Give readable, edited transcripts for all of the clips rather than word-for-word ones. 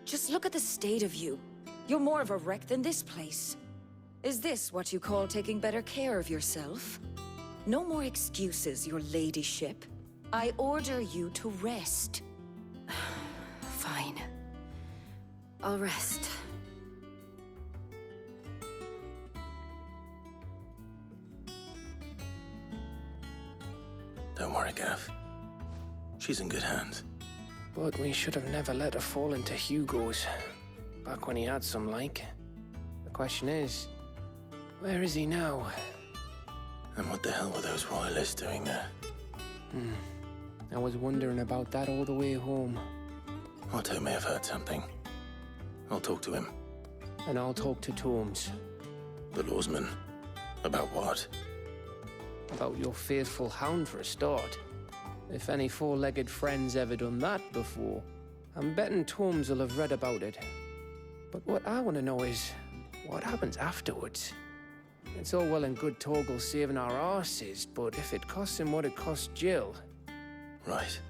Just look at the state of you. You're more of a wreck than this place. Is this what you call taking better care of yourself? No more excuses, your ladyship. I order you to rest. Fine. I'll rest. Don't worry, Gav. She's in good hands. But we should have never let her fall into Hugo's. Back when he had some like. The question is, where is he now? And what the hell were those royalists doing there? I was wondering about that all the way home. Otto may have heard something. I'll talk to him. And I'll talk to Tomes. The lawsman. About what? About your faithful hound for a start. If any four-legged friend's ever done that before, I'm betting Tomes will have read about it. But what I want to know is, what happens afterwards? It's all well and good Torgal saving our arses, but if it costs him what it cost Jill... Right.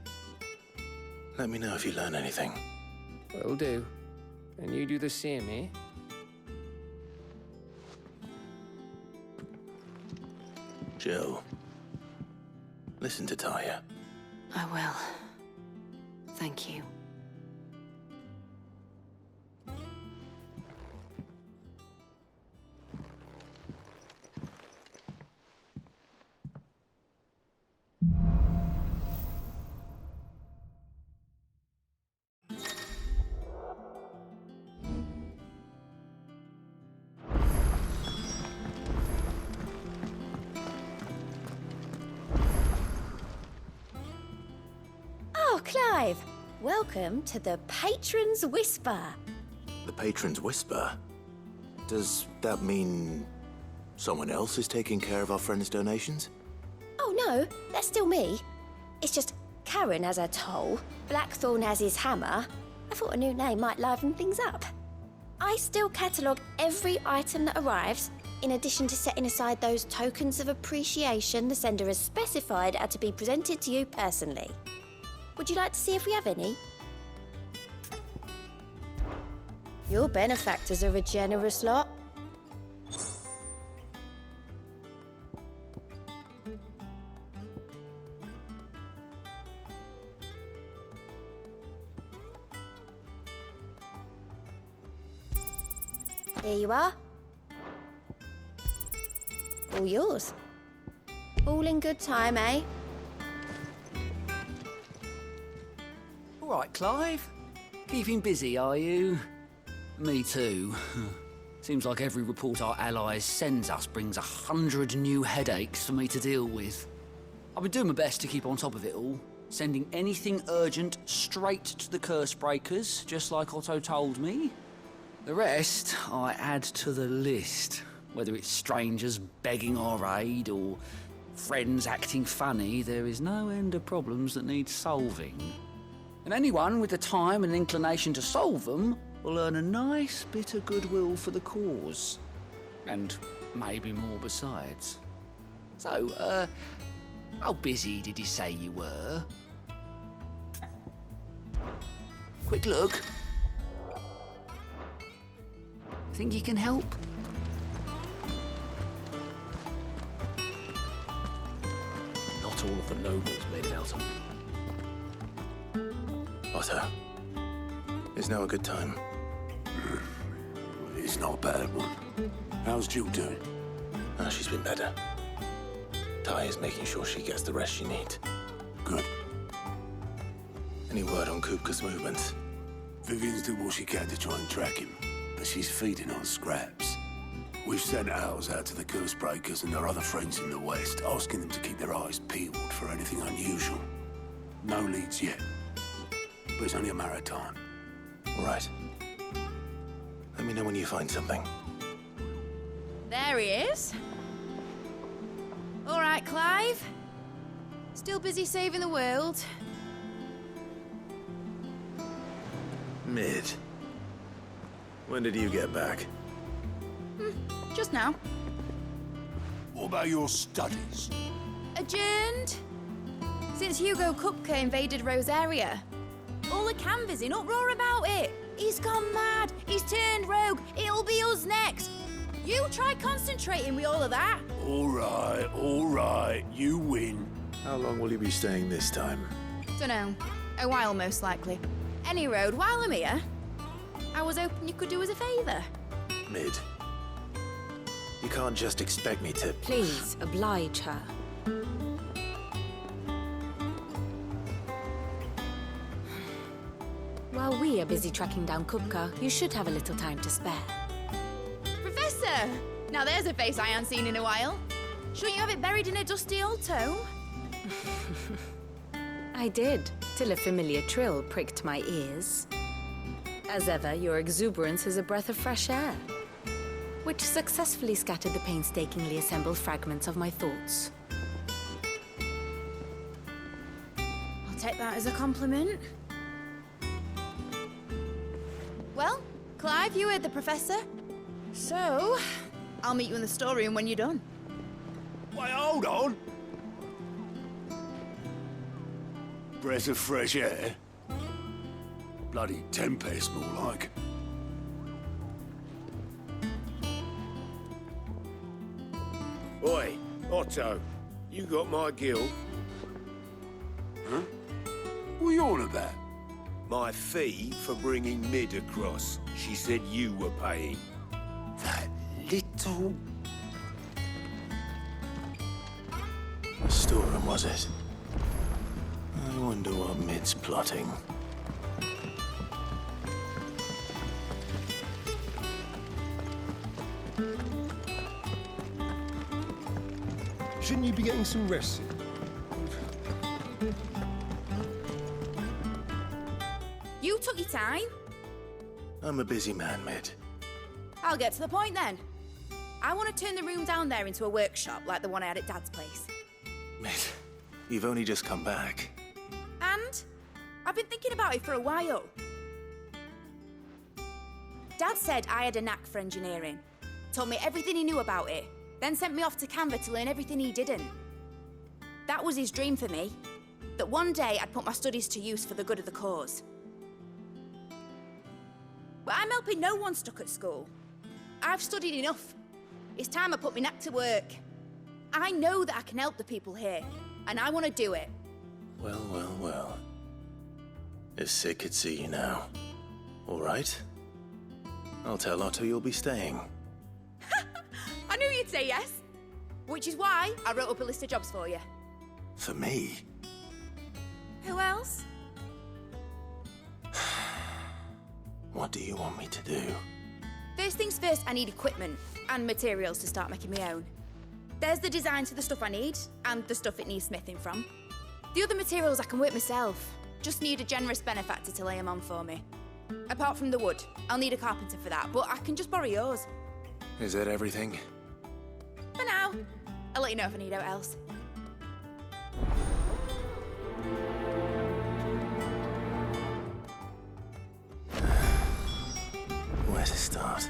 Let me know if you learn anything. Will do. And you do the same, eh? Jill. Listen to Taya. I will. Thank you. Oh, Clive! Welcome to the Patron's Whisper. The Patron's Whisper? Does that mean someone else is taking care of our friend's donations? Oh no, that's still me. It's just Karen has her toll, Blackthorn has his hammer. I thought a new name might liven things up. I still catalogue every item that arrives, in addition to setting aside those tokens of appreciation the sender has specified are to be presented to you personally. Would you like to see if we have any? Your benefactors are a generous lot. Here you are. All yours. All in good time, eh? All right, Clive. Keeping busy, are you? Me too. Seems like every report our allies sends us brings 100 new headaches for me to deal with. I've been doing my best to keep on top of it all, sending anything urgent straight to the curse breakers, just like Otto told me. The rest I add to the list, whether it's strangers begging our aid or friends acting funny. There is no end of problems that need solving. And anyone with the time and inclination to solve them will earn a nice bit of goodwill for the cause. And maybe more besides. So, how busy did you say you were? Quick look. Think you can help? Not all of the nobles made it out. Otto. Is now a good time? It's not a bad one. How's Jill doing? Oh, she's been better. Taya's making sure she gets the rest she needs. Good. Any word on Kupka's movements? Vivian's doing what she can to try and track him, but she's feeding on scraps. We've sent ours out to the curse breakers and our other friends in the west, asking them to keep their eyes peeled for anything unusual. No leads yet, but it's only a matter of time. All right. Let me know when you find something. There he is. All right, Clive. Still busy saving the world? Mid. When did you get back? Just now. What about your studies? Adjourned. Since Hugo Kupka invaded Rosaria. All the canvassing, uproar about it. He's gone mad. He's turned rogue. It'll be us next. You try concentrating with all of that. All right, you win. How long will you be staying this time? Dunno. A while, most likely. Any road, while I'm here, I was hoping you could do us a favour. Mid. You can't just expect me to... Please, oblige her. While we are busy tracking down Kupka, you should have a little time to spare. Professor! Now there's a face I ain't seen in a while. Shouldn't you have it buried in a dusty old tome? I did, till a familiar trill pricked my ears. As ever, your exuberance is a breath of fresh air, which successfully scattered the painstakingly assembled fragments of my thoughts. I'll take that as a compliment. Well, Clive, you heard the professor. So, I'll meet you in the storeroom when you're done. Wait, hold on. Breath of fresh air? Bloody tempest, more like. Oi, Otto, you got my gill. Huh? What are you on about? My fee for bringing Mid across. She said you were paying. That little... The storeroom, was it? I wonder what Mid's plotting. Shouldn't you be getting some rest? You took your time. I'm a busy man, Mid. I'll get to the point then. I want to turn the room down there into a workshop like the one I had at Dad's place. Mid, you've only just come back. And I've been thinking about it for a while. Dad said I had a knack for engineering. Told me everything he knew about it. Then sent me off to Canva to learn everything he didn't. That was his dream for me. That one day I'd put my studies to use for the good of the cause. But I'm helping no one stuck at school. I've studied enough. It's time I put my knack to work. I know that I can help the people here, and I want to do it. Well. If Sid could see you now. All right? I'll tell Otto you'll be staying. I knew you'd say yes. Which is why I wrote up a list of jobs for you. For me? Who else? What do you want me to do? First things first, I need equipment and materials to start making my own. There's the designs for the stuff I need and the stuff it needs smithing from. The other materials I can work myself. Just need a generous benefactor to lay them on for me. Apart from the wood, I'll need a carpenter for that, but I can just borrow yours. Is that everything? For now. I'll let you know if I need out else. Where to start?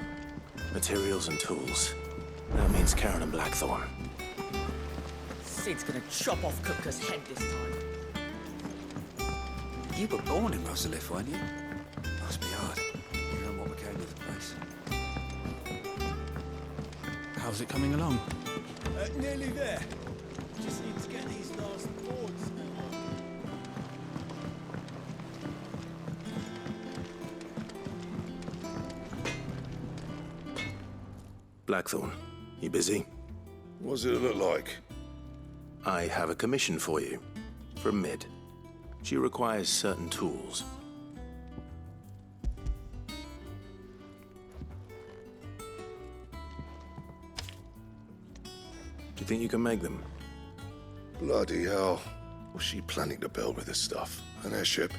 Materials and tools. That means Karen and Blackthorn. Sid's gonna chop off Kupka's head this time. You were born in Rosalith, weren't you? Must be hard. You know what became of the place. How's it coming along? Nearly there. Just need to get these last boards. Blackthorn, you busy? What's it look like? I have a commission for you. From Mid. She requires certain tools. Do you think you can make them? Bloody hell. What's she planning to build with this stuff? An airship?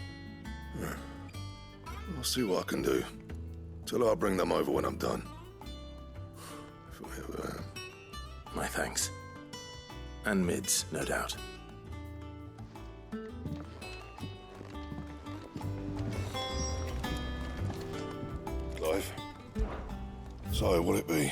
I'll see what I can do. Tell her I'll bring them over when I'm done. My thanks. And Mid's, no doubt. Clive. So, what'll it be?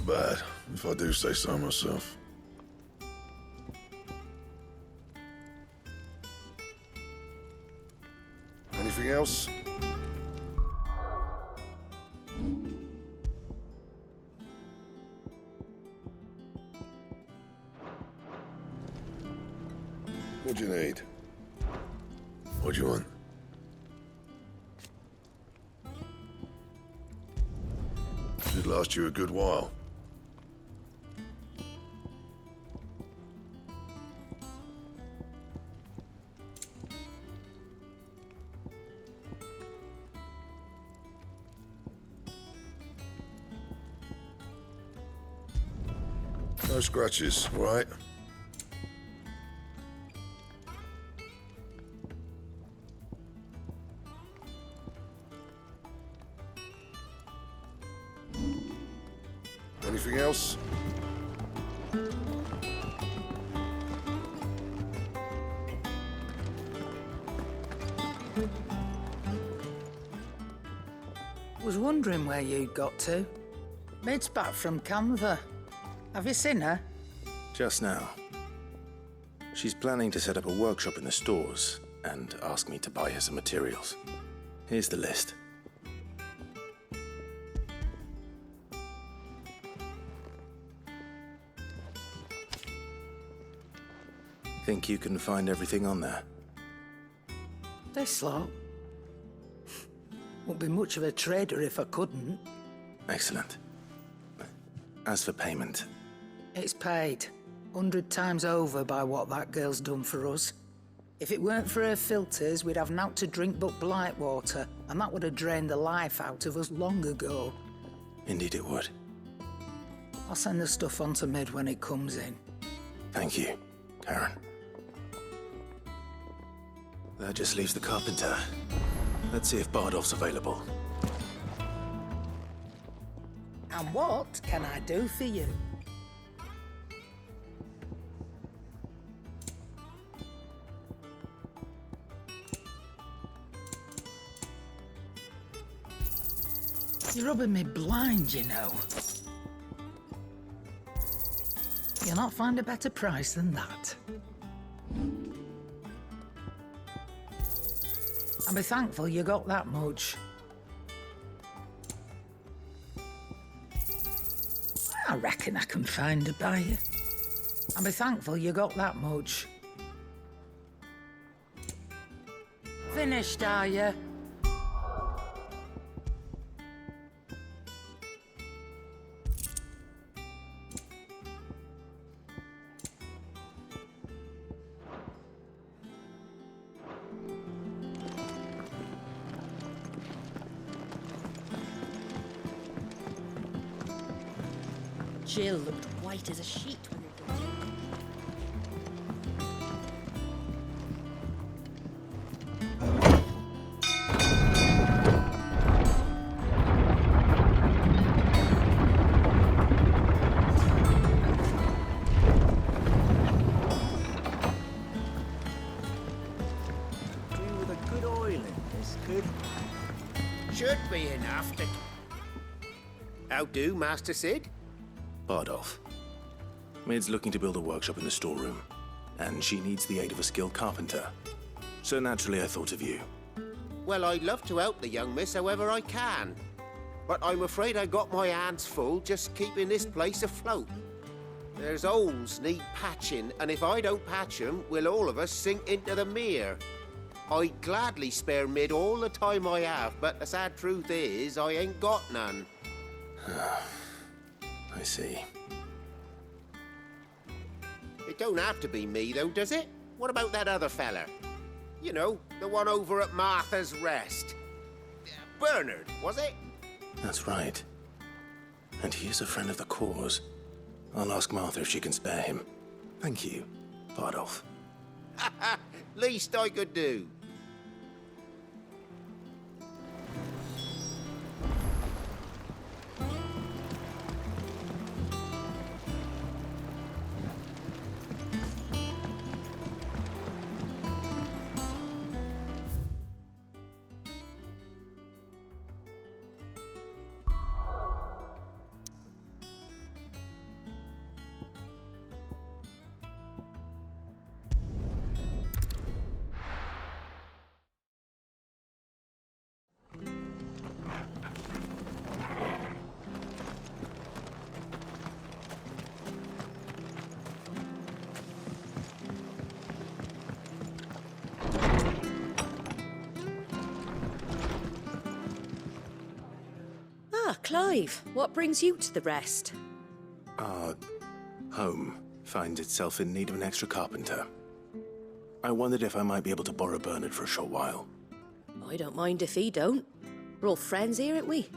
not bad, if I do say so myself. Anything else? What do you need? What do you want? Should last you a good while. No scratches, all right? Anything else? Was wondering where you'd got to. Mid's back from Canva. Have you seen her? Just now. She's planning to set up a workshop in the stores and ask me to buy her some materials. Here's the list. Think you can find everything on there? This lot. Wouldn't be much of a trader if I couldn't. Excellent. As for payment... It's paid 100 times over by what that girl's done for us. If it weren't for her filters, we'd have naught to drink but blight water, and that would have drained the life out of us long ago. Indeed it would. I'll send the stuff on to Mid when it comes in. Thank you, Karen. That just leaves the carpenter. Let's see if Bardolph's available. And what can I do for you? You're rubbing me blind, you know. You'll not find a better price than that. I'll be thankful you got that much. I reckon I can find a buyer. I'll be thankful you got that much. Finished, are you? Jill looked white as a sheet when they brought her. Do with a good oil in this, could? Should be enough to... How do, Master Sid? Bardolph. Mid's looking to build a workshop in the storeroom, and she needs the aid of a skilled carpenter. So naturally I thought of you. Well, I'd love to help the young miss however I can. But I'm afraid I got my hands full just keeping this place afloat. There's holes need patching, and if I don't patch them, we'll all of us sink into the mere. I'd gladly spare Mid all the time I have, but the sad truth is I ain't got none. I see. It don't have to be me, though, does it? What about that other fella? You know, the one over at Martha's Rest. Bernard, was it? That's right. And he is a friend of the cause. I'll ask Martha if she can spare him. Thank you, Bardolph. Least I could do. Clive, what brings you to the rest? Our home finds itself in need of an extra carpenter. I wondered if I might be able to borrow Bernard for a short while. I don't mind if he don't. We're all friends here, aren't we?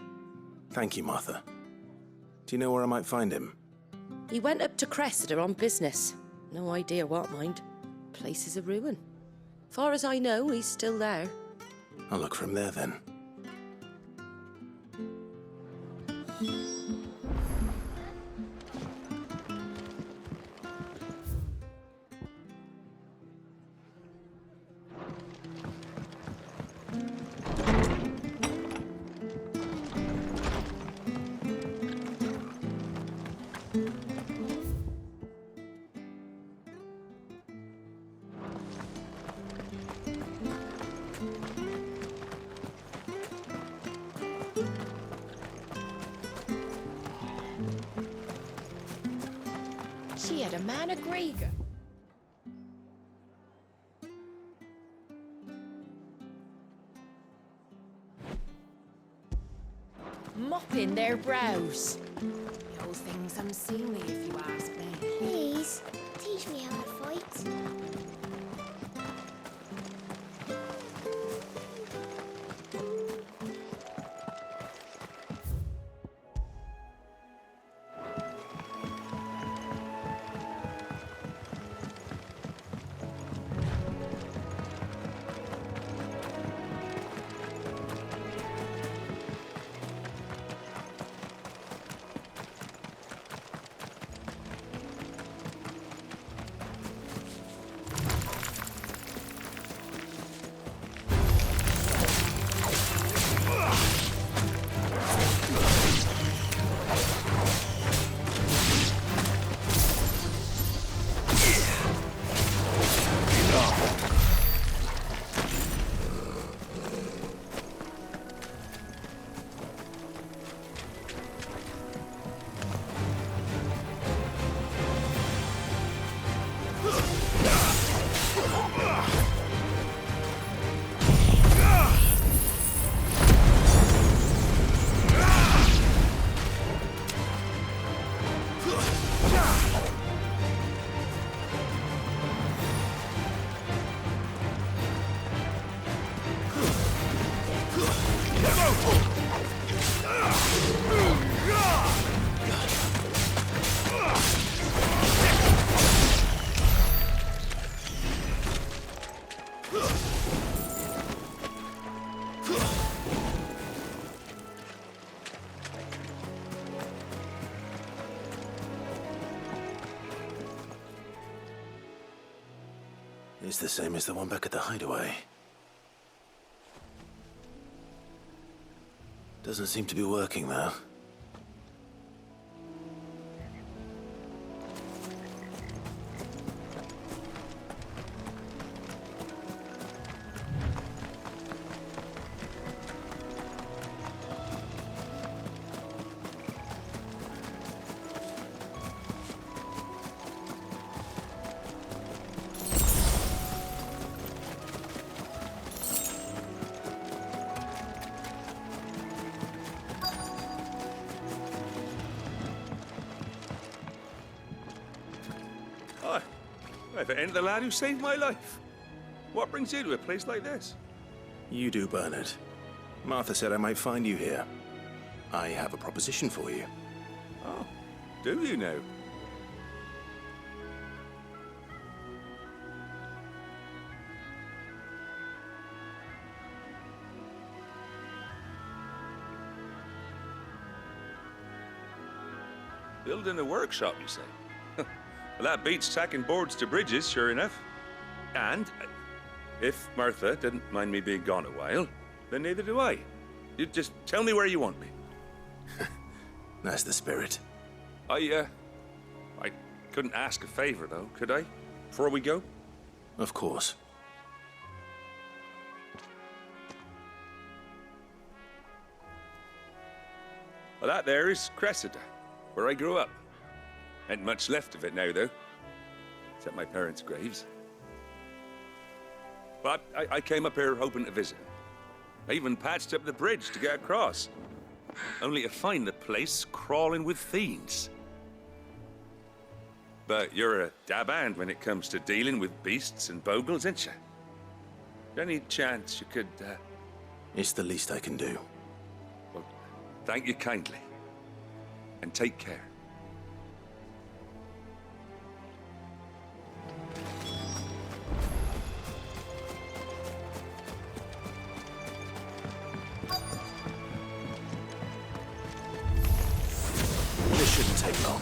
Thank you, Martha. Do you know where I might find him? He went up to Cressida on business. No idea what, mind. Place is a ruin. Far as I know, he's still there. I'll look for him there then. She had a man of Grega. Mopping their brows. The whole thing's unseemly, if you ask me. Please, teach me how to fight. It's the same as the one back at the hideaway. Doesn't seem to be working, though. If it ain't the lad who saved my life. What brings you to a place like this? You do, Bernard. Martha said I might find you here. I have a proposition for you. Oh, do you now? Building a workshop, you say? Well, that beats tacking boards to bridges, sure enough. And if Martha didn't mind me being gone a while, then neither do I. You just tell me where you want me. That's the spirit. I couldn't ask a favor, though, could I? Before we go? Of course. Well, that there is Cressida, where I grew up. Ain't much left of it now, though. Except my parents' graves. But I came up here hoping to visit. I even patched up the bridge to get across. only to find the place crawling with fiends. But you're a dab hand when it comes to dealing with beasts and bogles, ain't you? Any chance you could, It's the least I can do. Well, thank you kindly. And take care. This shouldn't take long.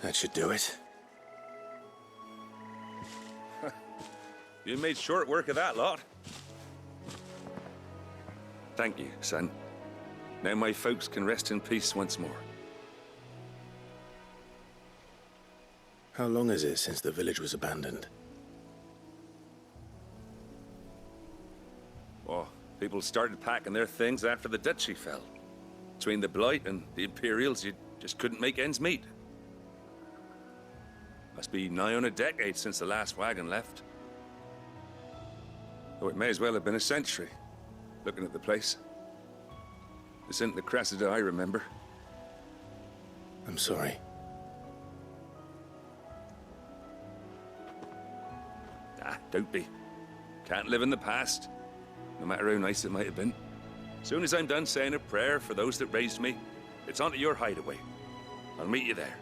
That should do it. You made short work of that lot. Thank you, son. Now my folks can rest in peace once more. How long is it since the village was abandoned? Oh, people started packing their things after the duchy fell. Between the Blight and the Imperials, you just couldn't make ends meet. Must be nigh on a decade since the last wagon left. Oh, it may as well have been a century, looking at the place. This isn't the Cressida I remember. I'm sorry. Ah, don't be. Can't live in the past, no matter how nice it might have been. Soon as I'm done saying a prayer for those that raised me, it's on to your hideaway. I'll meet you there.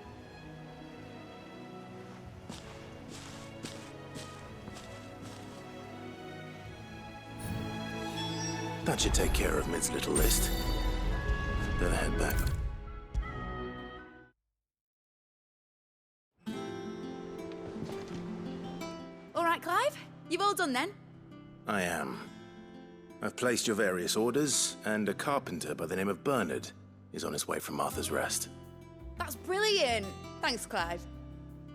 That should take care of Mid's little list. Better head back. All right, Clive. You've all done then? I am. I've placed your various orders, and a carpenter by the name of Bernard is on his way from Martha's Rest. That's brilliant. Thanks, Clive.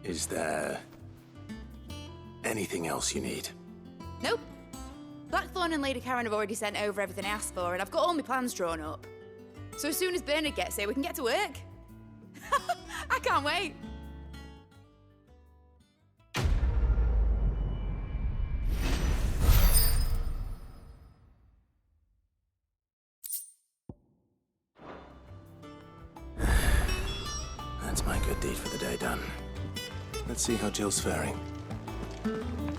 Is there anything else you need? Nope. Blackthorn and Lady Karen have already sent over everything I asked for, and I've got all my plans drawn up. So as soon as Bernard gets here, we can get to work. I can't wait. That's my good deed for the day done. Let's see how Jill's faring.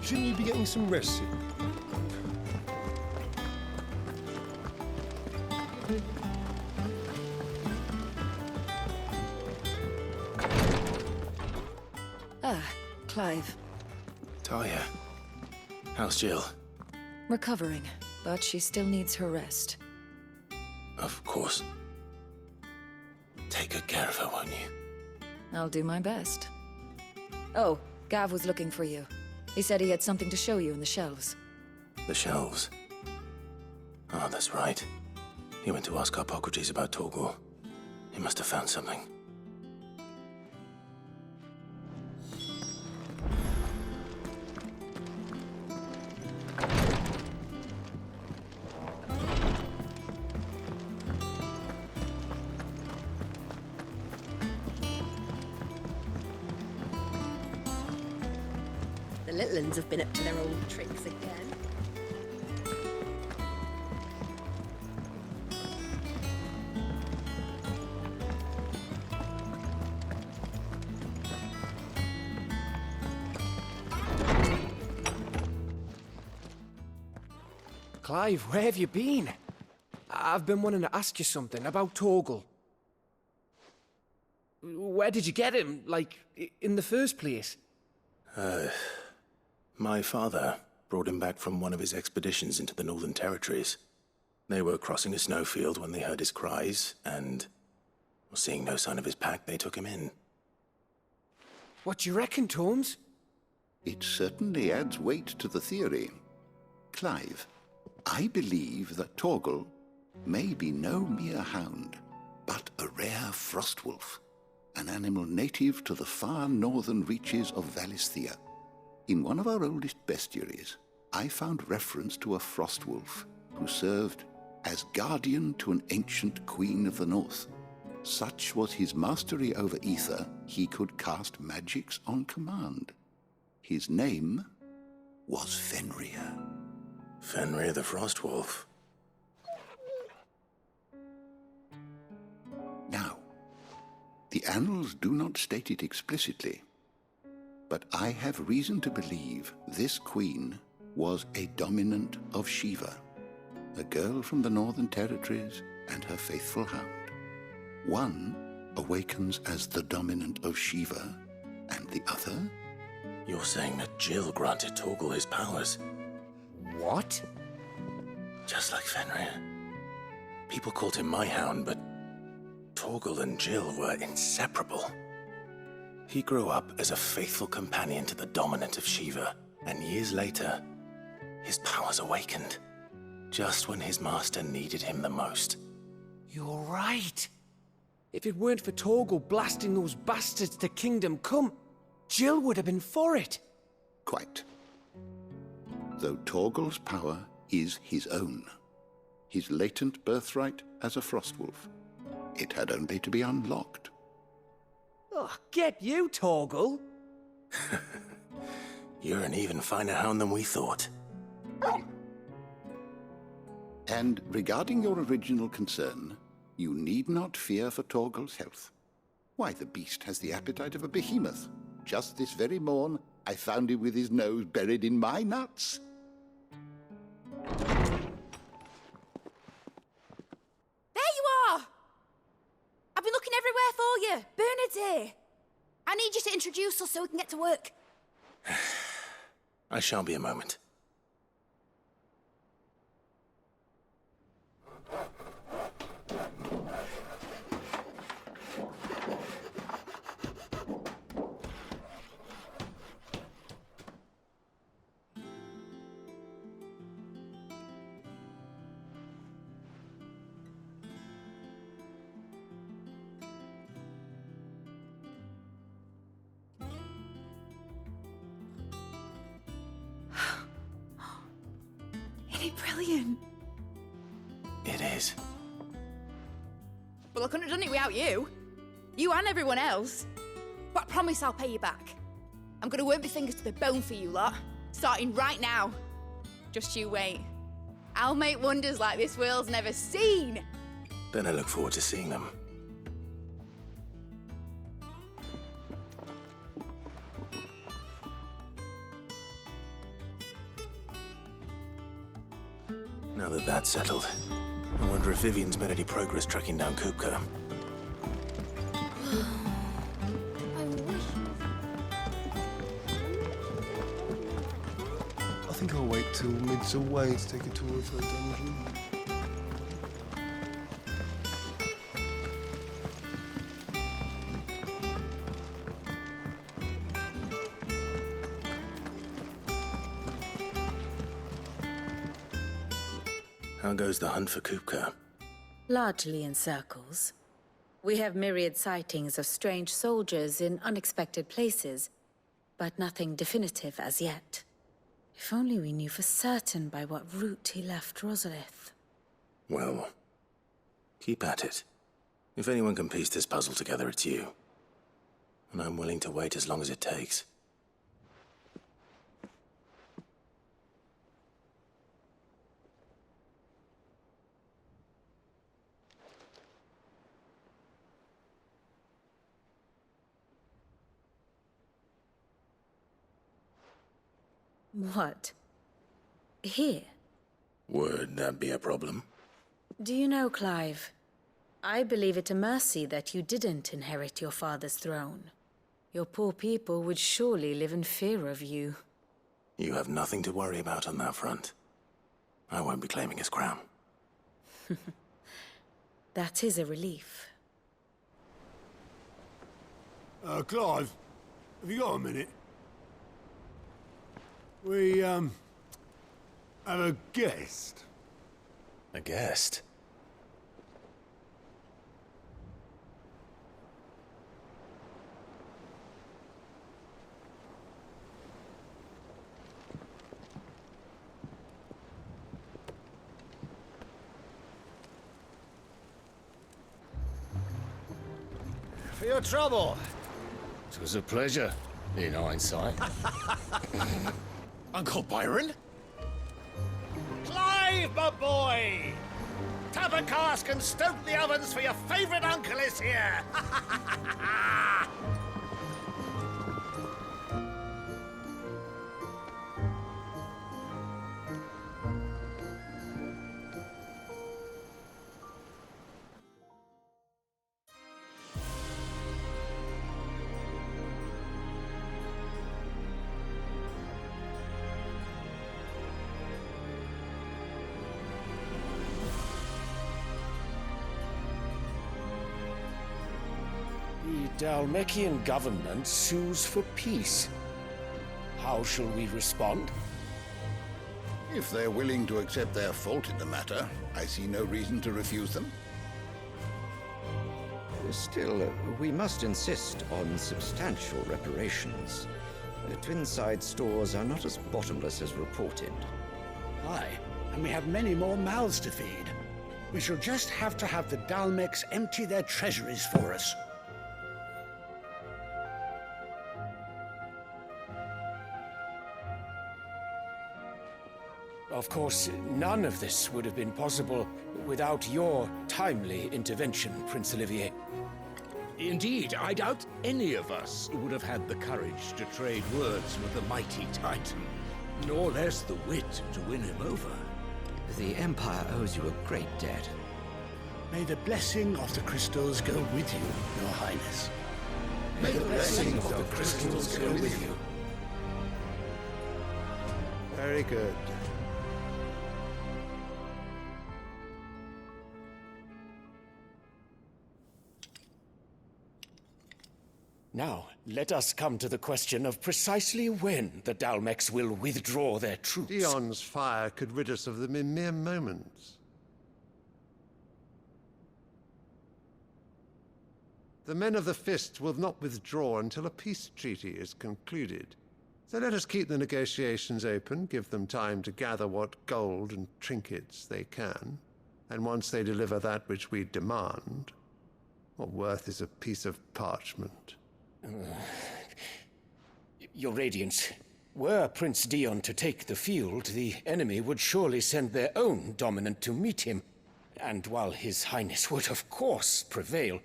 Shouldn't you be getting some rest soon? Ah, Clive. Talia, how's Jill? Recovering, but she still needs her rest. Of course. Take good care of her, won't you? I'll do my best. Oh, Gav was looking for you. He said he had something to show you in the shelves. The shelves. Oh, that's right. He went to ask Harpocrates about Torgor. He must have found something. The little uns have been up to their old tricks again. Clive, where have you been? I've been wanting to ask you something about Torgal. Where did you get him, like, in the first place? My father brought him back from one of his expeditions into the Northern Territories. They were crossing a snowfield when they heard his cries, and, seeing no sign of his pack, they took him in. What do you reckon, Torms? It certainly adds weight to the theory. Clive, I believe that Torgal may be no mere hound, but a rare frostwolf, an animal native to the far northern reaches of Valisthea. In one of our oldest bestiaries, I found reference to a frostwolf who served as guardian to an ancient queen of the north. Such was his mastery over ether, he could cast magics on command. His name was Fenrir. Fenrir the Frostwolf. Now, the annals do not state it explicitly, but I have reason to believe this queen was a dominant of Shiva, a girl from the Northern Territories and her faithful hound. One awakens as the dominant of Shiva, and the other? You're saying that Jill granted Torgal his powers? What? Just like Fenrir. People called him my hound, but Torgal and Jill were inseparable. He grew up as a faithful companion to the dominant of Shiva, and years later, his powers awakened, just when his master needed him the most. You're right. If it weren't for Torgal blasting those bastards to Kingdom Come, Jill would have been for it. Quite. Though Torgal's power is his own, his latent birthright as a frostwolf. It had only to be unlocked. Oh, get you, Torgal! You're an even finer hound than we thought. And regarding your original concern, you need not fear for Torgal's health. Why, the beast has the appetite of a behemoth. Just this very morn, I found him with his nose buried in my nuts. There you are! I've been looking everywhere for you. Bernard's here. I need you to introduce us so we can get to work. I shall be a moment. Isn't it brilliant? It is. Well, I couldn't have done it without you. You and everyone else. But I promise I'll pay you back. I'm gonna work my fingers to the bone for you lot, starting right now. Just you wait. I'll make wonders like this world's never seen. Then I look forward to seeing them. Now that that's settled, I wonder if Vivian's made any progress tracking down Kupka. I think I'll wait till mid's away to take a tour of her dungeon. How goes the hunt for Kupka? Largely in circles. We have myriad sightings of strange soldiers in unexpected places, but nothing definitive as yet. If only we knew for certain by what route he left Rosalith. Well, keep at it. If anyone can piece this puzzle together, it's you. And I'm willing to wait as long as it takes. What? Here? Would that be a problem? Do you know, Clive? I believe it a mercy that you didn't inherit your father's throne. Your poor people would surely live in fear of you. You have nothing to worry about on that front. I won't be claiming his crown. That is a relief. Clive, have you got a minute? We, have a guest. A guest? For your trouble. It was a pleasure, in hindsight. Uncle Byron? Clive, my boy! Tap a cask and stoke the ovens for your favourite uncle is here! The Dalmekian government sues for peace. How shall we respond? If they're willing to accept their fault in the matter, I see no reason to refuse them. Still, we must insist on substantial reparations. Twinside stores are not as bottomless as reported. Aye, and we have many more mouths to feed. We shall just have to have the Dalmecs empty their treasuries for us. Of course, none of this would have been possible without your timely intervention, Prince Olivier. Indeed, I doubt any of us would have had the courage to trade words with the mighty Titan, nor less the wit to win him over. The Empire owes you a great debt. May the blessing of the crystals go with you, Your Highness. May the blessing of the crystals go with you. Very good. Now, let us come to the question of precisely when the Dalmecs will withdraw their troops. Dion's fire could rid us of them in mere moments. The men of the Fist will not withdraw until a peace treaty is concluded. So let us keep the negotiations open, give them time to gather what gold and trinkets they can, and once they deliver that which we demand, what worth is a piece of parchment? Your Radiance, were Prince Dion to take the field, the enemy would surely send their own dominant to meet him. And while His Highness would of course prevail,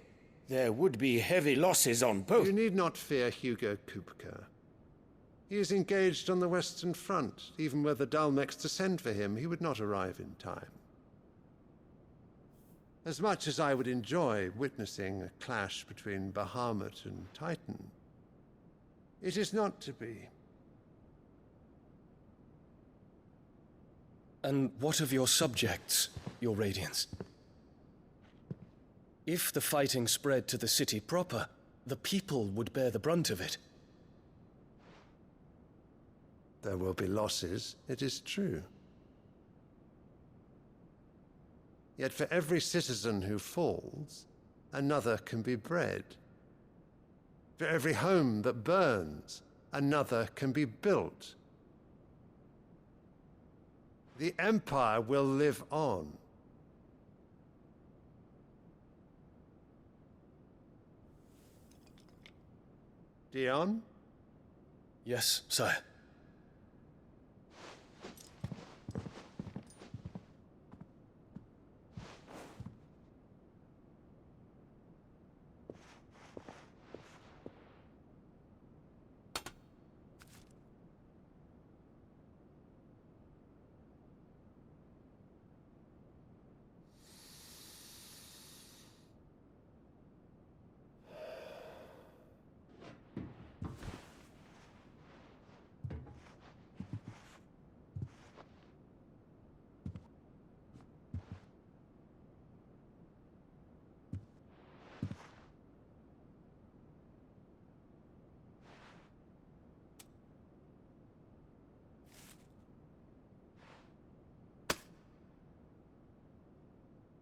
there would be heavy losses on both. You need not fear Hugo Kupka. He is engaged on the Western Front. Even were the Dalmex to send for him, he would not arrive in time. As much as I would enjoy witnessing a clash between Bahamut and Titan, it is not to be. And what of your subjects, Your Radiance? If the fighting spread to the city proper, the people would bear the brunt of it. There will be losses, it is true. Yet for every citizen who falls, another can be bred. For every home that burns, another can be built. The Empire will live on. Dion? Yes, sire.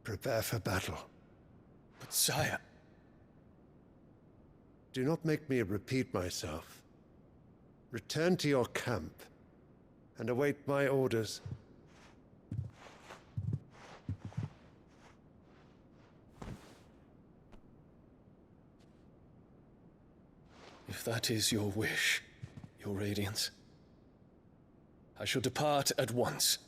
Prepare for battle. But sire... Do not make me repeat myself. Return to your camp and await my orders. If that is your wish, Your Radiance, I shall depart at once.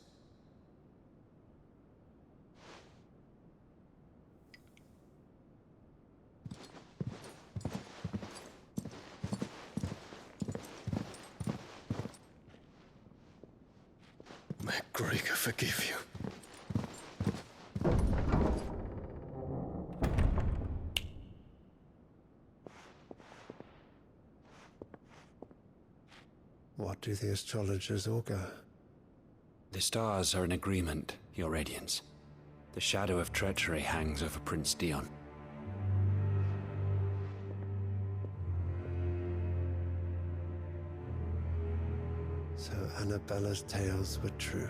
May Gregor forgive you. What do the astrologers augur? The stars are in agreement, Your Radiance. The shadow of treachery hangs over Prince Dion. So Annabella's tales were true.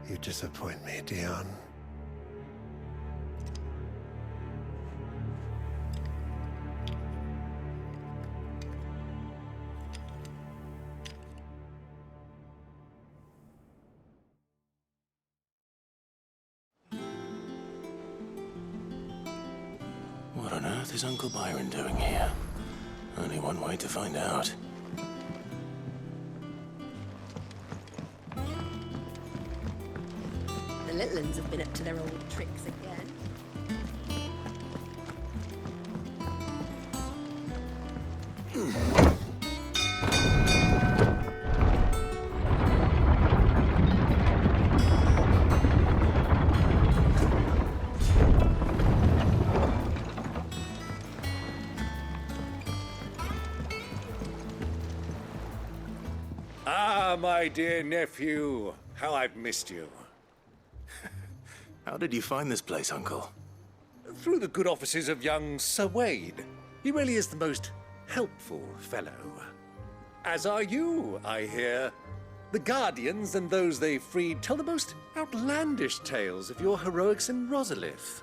You disappoint me, Dion. What on earth is Uncle Byron doing here? Only one way to find out. The little uns have been up to their old tricks again. Ah, my dear nephew, how I've missed you. How did you find this place, Uncle? Through the good offices of young Sir Wade. He really is the most helpful fellow. As are you, I hear. The Guardians and those they freed tell the most outlandish tales of your heroics in Rosalith.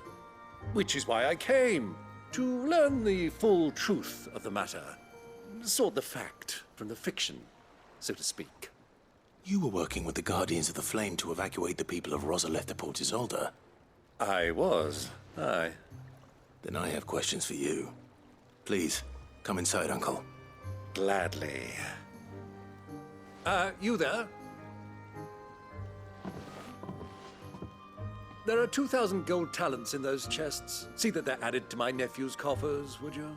Which is why I came. To learn the full truth of the matter. Sort the fact from the fiction, so to speak. You were working with the Guardians of the Flame to evacuate the people of Rosalith to Port Isolde. I was, aye. Then I have questions for you. Please, come inside, Uncle. Gladly. You there? There are 2,000 gold talents in those chests. See that they're added to my nephew's coffers, would you?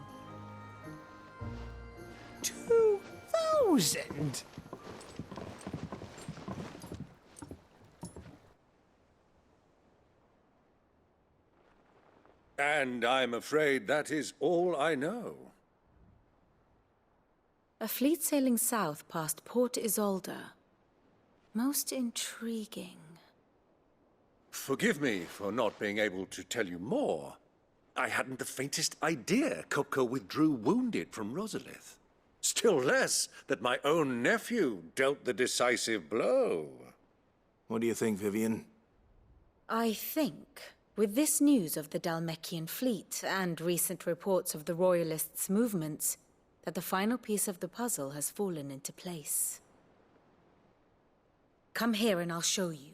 2,000? And I'm afraid that is all I know. A fleet sailing south past Port Isolde. Most intriguing. Forgive me for not being able to tell you more. I hadn't the faintest idea Kupka withdrew wounded from Rosalith. Still less that my own nephew dealt the decisive blow. What do you think, Vivian? I think, with this news of the Dalmekian fleet and recent reports of the Royalists' movements, that the final piece of the puzzle has fallen into place. Come here and I'll show you.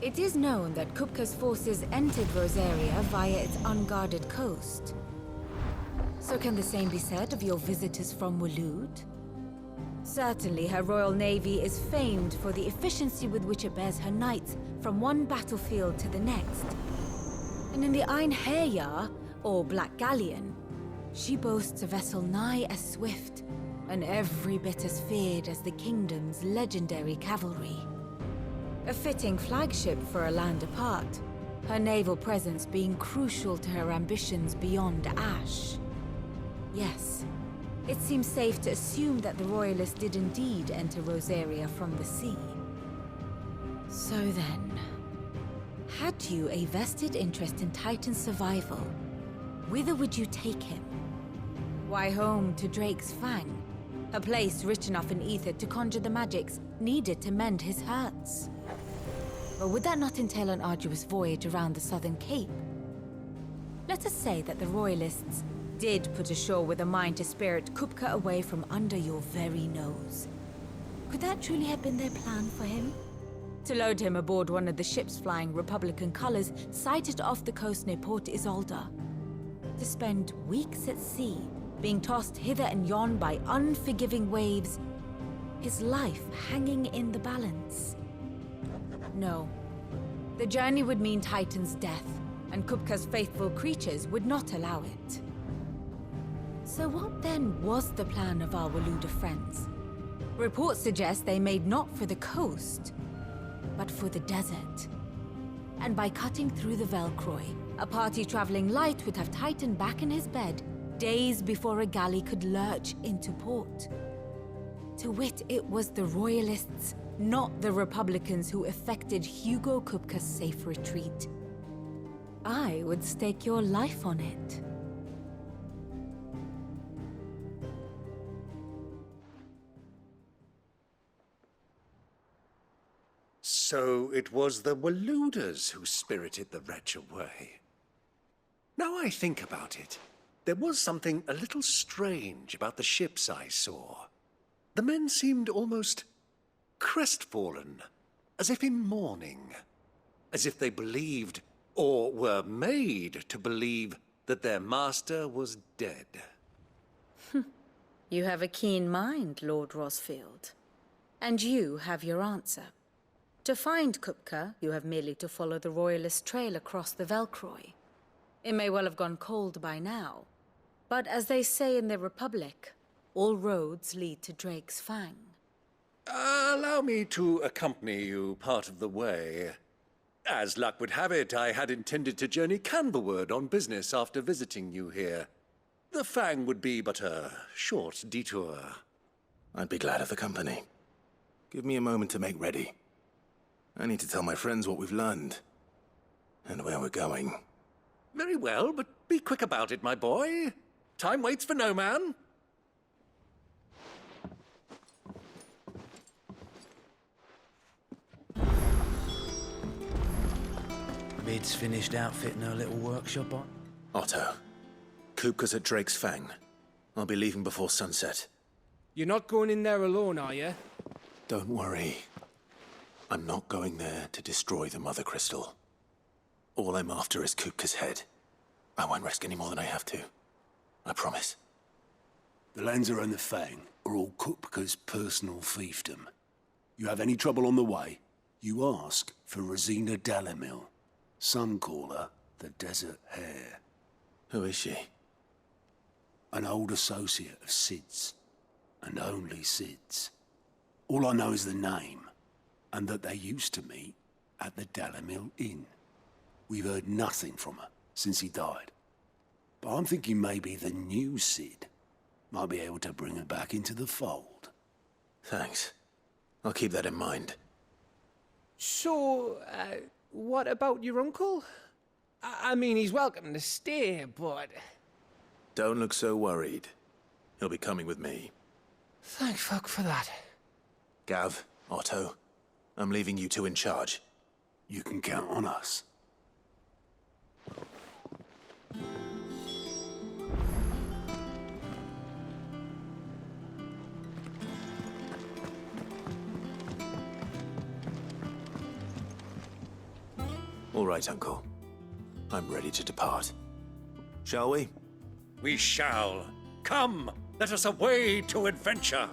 It is known that Kupka's forces entered Rosaria via its unguarded coast. So can the same be said of your visitors from Waloed? Certainly her royal navy is famed for the efficiency with which it bears her knights from one battlefield to the next. And in the Einherjar, or Black Galleon, she boasts a vessel nigh as swift and every bit as feared as the kingdom's legendary cavalry. A fitting flagship for a land apart, her naval presence being crucial to her ambitions beyond Ash. Yes, it seems safe to assume that the Royalists did indeed enter Rosaria from the sea. So then, had you a vested interest in Titan's survival, whither would you take him? Why, home to Drake's Fang, a place rich enough in ether to conjure the magics needed to mend his hurts. Or would that not entail an arduous voyage around the southern cape? Let us say that the Royalists did put ashore with a mind to spirit Kupka away from under your very nose. Could that truly have been their plan for him? To load him aboard one of the ships flying Republican colors sighted off the coast near Port Isolde. To spend weeks at sea, being tossed hither and yon by unforgiving waves, his life hanging in the balance. No. The journey would mean Titan's death, and Kupka's faithful creatures would not allow it. So what then was the plan of our Waluda friends? Reports suggest they made not for the coast, but for the desert. And by cutting through the Velcroy, a party traveling light would have Titan back in his bed days before a galley could lurch into port. To wit, it was the Royalists, not the Republicans, who effected Hugo Kupka's safe retreat. I would stake your life on it. So it was the Waludas who spirited the wretch away. Now I think about it, there was something a little strange about the ships I saw. The men seemed almost crestfallen, as if in mourning, as if they believed, or were made to believe, that their master was dead. You have a keen mind, Lord Rosfield. And you have your answer. To find Kupka, you have merely to follow the Royalist trail across the Velcroy. It may well have gone cold by now, but as they say in the Republic, all roads lead to Drake's Fang. Allow me to accompany you part of the way. As luck would have it, I had intended to journey Canberward on business after visiting you here. The Fang would be but a short detour. I'd be glad of the company. Give me a moment to make ready. I need to tell my friends what we've learned, and where we're going. Very well, but be quick about it, my boy. Time waits for no man. Bid's finished outfitting her little workshop on? Otto, Kupka's at Drake's Fang. I'll be leaving before sunset. You're not going in there alone, are you? Don't worry. I'm not going there to destroy the Mother Crystal. All I'm after is Kupka's head. I won't risk any more than I have to. I promise. The Lanza and the Fang are all Kupka's personal fiefdom. You have any trouble on the way, you ask for Rosina Dalamil. Some call her the Desert Hare. Who is she? An old associate of Sid's, and only Sid's. All I know is the name, and that they used to meet at the Dalamil Inn. We've heard nothing from her since he died. But I'm thinking maybe the new Sid might be able to bring her back into the fold. Thanks. I'll keep that in mind. So, what about your uncle? I mean, he's welcome to stay, but... Don't look so worried. He'll be coming with me. Thank fuck for that. Gav, Otto, I'm leaving you two in charge. You can count on us. All right, Uncle. I'm ready to depart. Shall we? We shall. Come, let us away to adventure.